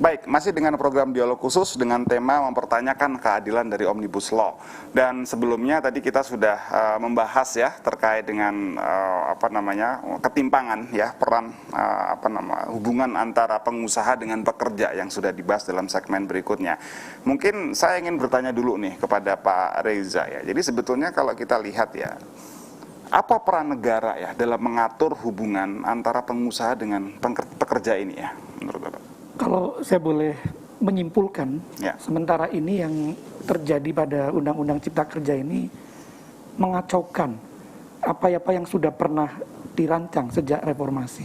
Baik, masih dengan program dialog khusus dengan tema mempertanyakan keadilan dari Omnibus Law. Dan sebelumnya tadi kita sudah membahas ya terkait dengan ketimpangan ya peran hubungan antara pengusaha dengan pekerja yang sudah dibahas dalam segmen berikutnya. Mungkin saya ingin bertanya dulu nih kepada Pak Reza ya. Jadi sebetulnya kalau kita lihat ya, apa peran negara ya dalam mengatur hubungan antara pengusaha dengan pekerja ini ya menurut Bapak? Kalau saya boleh menyimpulkan, sementara ini yang terjadi pada Undang-Undang Cipta Kerja ini mengacaukan apa-apa yang sudah pernah dirancang sejak reformasi.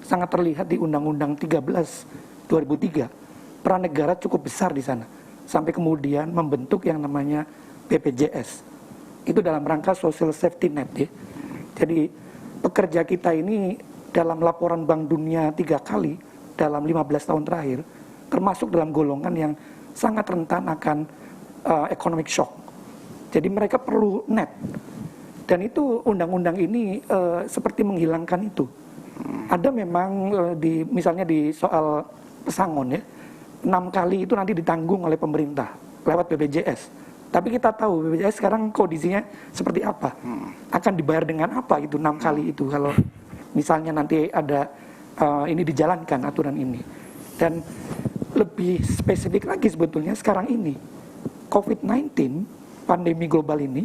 Sangat terlihat di Undang-Undang 13 2003, peran negara cukup besar di sana, sampai kemudian membentuk yang namanya BPJS. Itu dalam rangka social safety net ya. Jadi pekerja kita ini dalam laporan Bank Dunia 3 kali dalam 15 tahun terakhir, termasuk dalam golongan yang sangat rentan akan economic shock. Jadi mereka perlu net. Dan itu undang-undang ini seperti menghilangkan itu. Ada memang misalnya di soal pesangon ya, 6 kali itu nanti ditanggung oleh pemerintah lewat BPJS. Tapi kita tahu BPJS sekarang kondisinya seperti apa. Akan dibayar dengan apa itu 6 kali itu kalau misalnya nanti ada ini dijalankan aturan ini. Dan lebih spesifik lagi sebetulnya sekarang ini COVID-19, pandemi global ini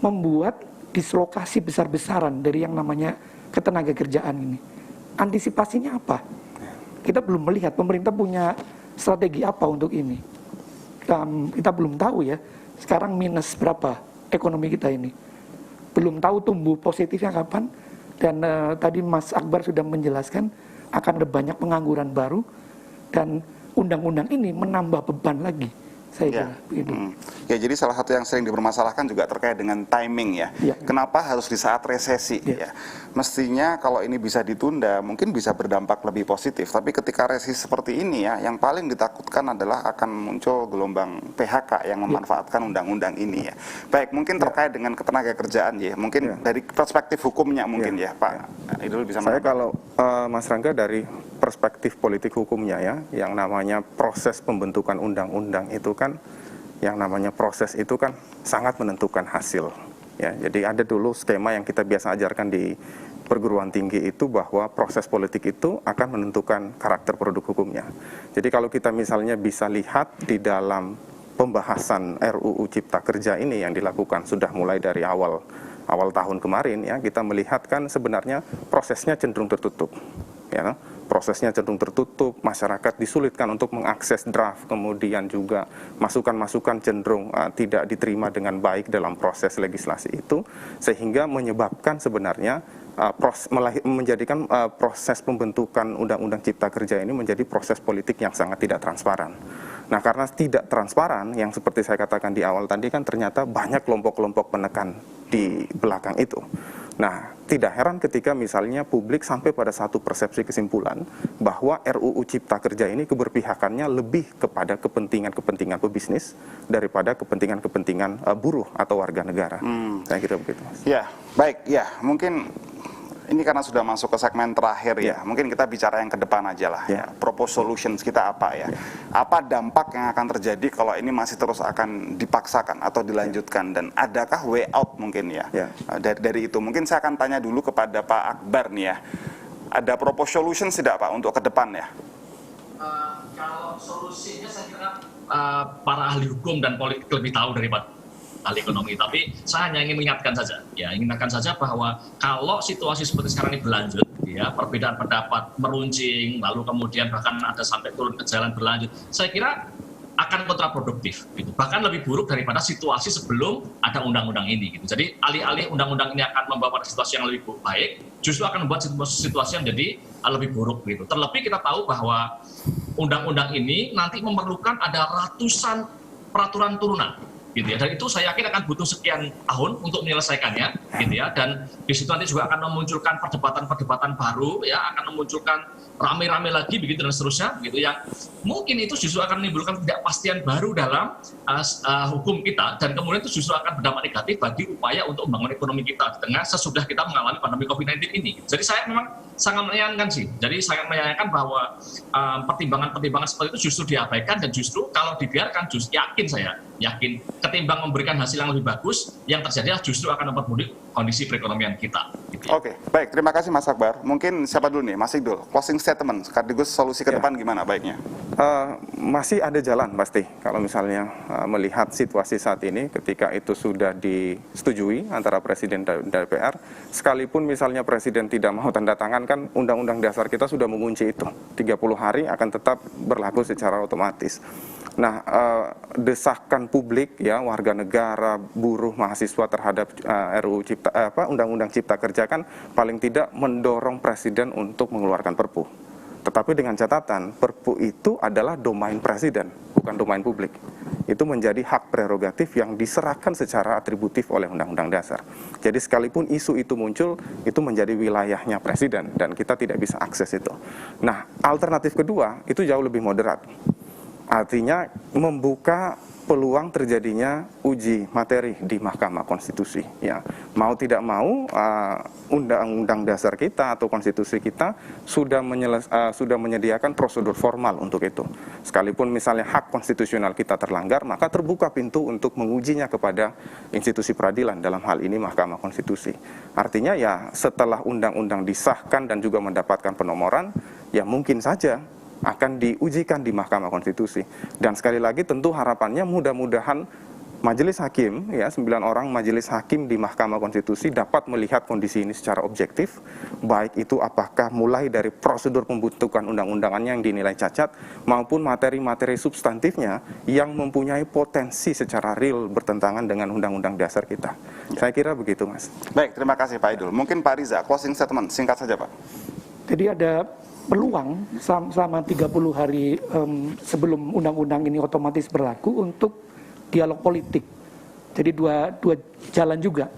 membuat dislokasi besar-besaran dari yang namanya ketenaga kerjaan ini. Antisipasinya apa? Kita belum melihat pemerintah punya strategi apa untuk ini. Kita belum tahu ya, sekarang minus berapa ekonomi kita ini. Belum tahu tumbuh positifnya kapan. Dan tadi Mas Akbar sudah menjelaskan akan ada banyak pengangguran baru dan undang-undang ini menambah beban lagi. Saya kira. Ya, jadi salah satu yang sering dipermasalahkan juga terkait dengan timing ya. Kenapa harus di saat resesi ya? Mestinya kalau ini bisa ditunda, mungkin bisa berdampak lebih positif. Tapi ketika resesi seperti ini ya, yang paling ditakutkan adalah akan muncul gelombang PHK yang memanfaatkan undang-undang ini ya. Baik, mungkin terkait dengan ketenaga kerjaan ya. Mungkin dari perspektif hukumnya mungkin ya, Pak Idul bisa. Saya kalau Mas Rangga dari perspektif politik hukumnya ya, yang namanya proses pembentukan undang-undang itu kan, yang namanya proses itu kan sangat menentukan hasil. Ya, jadi ada dulu skema yang kita biasa ajarkan di perguruan tinggi itu bahwa proses politik itu akan menentukan karakter produk hukumnya. Jadi kalau kita misalnya bisa lihat di dalam pembahasan RUU Cipta Kerja ini yang dilakukan sudah mulai dari awal tahun kemarin ya, kita melihat kan sebenarnya prosesnya cenderung tertutup. Ya, prosesnya cenderung tertutup, masyarakat disulitkan untuk mengakses draft, kemudian juga masukan-masukan cenderung tidak diterima dengan baik dalam proses legislasi itu, sehingga menyebabkan sebenarnya menjadikan proses pembentukan Undang-Undang Cipta Kerja ini menjadi proses politik yang sangat tidak transparan. Nah, karena tidak transparan, yang seperti saya katakan di awal tadi kan ternyata banyak kelompok-kelompok penekan di belakang itu. Nah, tidak heran ketika misalnya publik sampai pada satu persepsi kesimpulan bahwa RUU Cipta Kerja ini keberpihakannya lebih kepada kepentingan pebisnis daripada kepentingan buruh atau warga negara. Saya kira begitu, Mas. Ya, baik. Ya, mungkin ini karena sudah masuk ke segmen terakhir ya, mungkin kita bicara yang ke depan aja lah ya. Propose solutions kita apa ya? Apa dampak yang akan terjadi kalau ini masih terus akan dipaksakan atau dilanjutkan, dan adakah way out mungkin ya? Dari itu mungkin saya akan tanya dulu kepada Pak Akbar nih ya. Ada propose solutions tidak Pak untuk ke depan ya? Kalau solusinya saya kira para ahli hukum dan politik lebih tahu daripada ahli ekonomi, tapi saya hanya ingin mengingatkan saja bahwa kalau situasi seperti sekarang ini berlanjut, ya perbedaan pendapat meruncing, lalu kemudian bahkan ada sampai turun ke jalan berlanjut, saya kira akan kontraproduktif, gitu. Bahkan lebih buruk daripada situasi sebelum ada undang-undang ini. Gitu. Jadi alih-alih undang-undang ini akan membawa pada situasi yang lebih baik, justru akan membuat situasi yang jadi lebih buruk. Gitu. Terlebih kita tahu bahwa undang-undang ini nanti memerlukan ada ratusan peraturan turunan. gitu ya. Dan itu saya yakin akan butuh sekian tahun untuk menyelesaikannya, gitu ya. Dan di situ nanti juga akan memunculkan perdebatan-perdebatan baru, ya, akan memunculkan rame-rame lagi begitu dan seterusnya, gitu yang mungkin itu justru akan menimbulkan ketidakpastian baru dalam hukum kita, dan kemudian itu justru akan berdampak negatif bagi upaya untuk membangun ekonomi kita di tengah sesudah kita mengalami pandemi COVID-19 ini. Jadi saya memang sangat menyayangkan sih. Jadi sangat menyayangkan bahwa pertimbangan-pertimbangan seperti itu justru diabaikan, dan justru kalau dibiarkan, justru yakin ketimbang memberikan hasil yang lebih bagus, yang terjadi justru akan memperburuk kondisi perekonomian kita. Oke, baik. Terima kasih Mas Akbar. Mungkin siapa dulu nih, Mas Igdul? Closing statement, sekaligus solusi ke depan gimana baiknya? Masih ada jalan pasti. Kalau misalnya melihat situasi saat ini, ketika itu sudah disetujui antara Presiden dan DPR, sekalipun misalnya Presiden tidak mau tanda tangan, kan Undang-Undang Dasar kita sudah mengunci itu. 30 hari akan tetap berlaku secara otomatis. Nah, desakan publik, ya, warga negara, buruh, mahasiswa terhadap Undang-Undang Cipta Kerja kan paling tidak mendorong Presiden untuk mengeluarkan Perpu. Tetapi dengan catatan, Perpu itu adalah domain Presiden, bukan domain publik. Itu menjadi hak prerogatif yang diserahkan secara atributif oleh Undang-Undang Dasar. Jadi sekalipun isu itu muncul, itu menjadi wilayahnya Presiden, dan kita tidak bisa akses itu. Nah, alternatif kedua, itu jauh lebih moderat. Artinya membuka peluang terjadinya uji materi di Mahkamah Konstitusi. Ya, mau tidak mau, Undang-Undang Dasar kita atau Konstitusi kita sudah menyediakan prosedur formal untuk itu. Sekalipun misalnya hak konstitusional kita terlanggar, maka terbuka pintu untuk mengujinya kepada institusi peradilan, dalam hal ini Mahkamah Konstitusi. Artinya ya, setelah undang-undang disahkan dan juga mendapatkan penomoran, ya mungkin saja akan diujikan di Mahkamah Konstitusi. Dan sekali lagi tentu harapannya mudah-mudahan Majelis Hakim, ya, 9 orang Majelis Hakim di Mahkamah Konstitusi dapat melihat kondisi ini secara objektif, baik itu apakah mulai dari prosedur pembentukan undang-undangannya yang dinilai cacat, maupun materi-materi substantifnya yang mempunyai potensi secara real bertentangan dengan Undang-Undang Dasar kita. Saya kira begitu, Mas. Baik, terima kasih Pak Idul. Mungkin Pak Riza, closing statement, singkat saja Pak. Jadi ada peluang selama 30 hari sebelum undang-undang ini otomatis berlaku untuk dialog politik. Jadi dua jalan juga.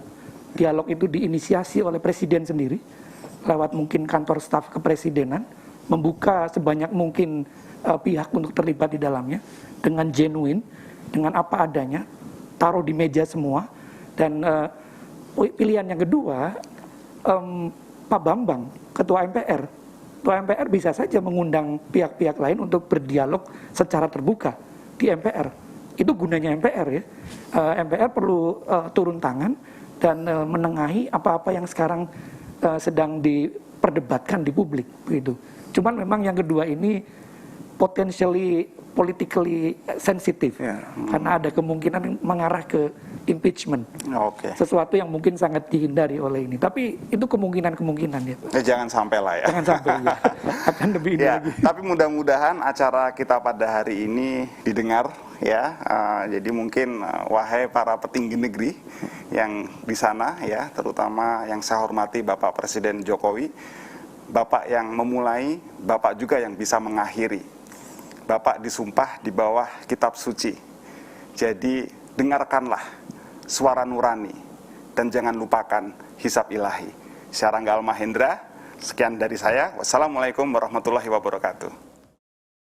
Dialog itu diinisiasi oleh Presiden sendiri, lewat mungkin kantor staf kepresidenan, membuka sebanyak mungkin pihak untuk terlibat di dalamnya, dengan genuine, dengan apa adanya, taruh di meja semua. Dan pilihan yang kedua, Pak Bambang, Ketua MPR, Ketua MPR bisa saja mengundang pihak-pihak lain untuk berdialog secara terbuka di MPR. Itu gunanya MPR, ya. MPR perlu turun tangan dan menengahi apa-apa yang sekarang sedang diperdebatkan di publik, begitu. Cuman memang yang kedua ini potentially politically sensitive, ya. Karena ada kemungkinan mengarah ke impeachment. Sesuatu yang mungkin sangat dihindari oleh ini. Tapi itu kemungkinan-kemungkinan, ya. Jangan sampai lah, ya. Jangan sampai, ya. Akan lebih ini lagi. Tapi mudah-mudahan acara kita pada hari ini didengar, ya. Jadi mungkin wahai para petinggi negeri yang di sana, ya, terutama yang saya hormati Bapak Presiden Jokowi, Bapak yang memulai, Bapak juga yang bisa mengakhiri. Bapak disumpah di bawah kitab suci. Jadi dengarkanlah suara nurani dan jangan lupakan hisab ilahi. Saya Rangga Almahendra, sekian dari saya. Wassalamualaikum warahmatullahi wabarakatuh.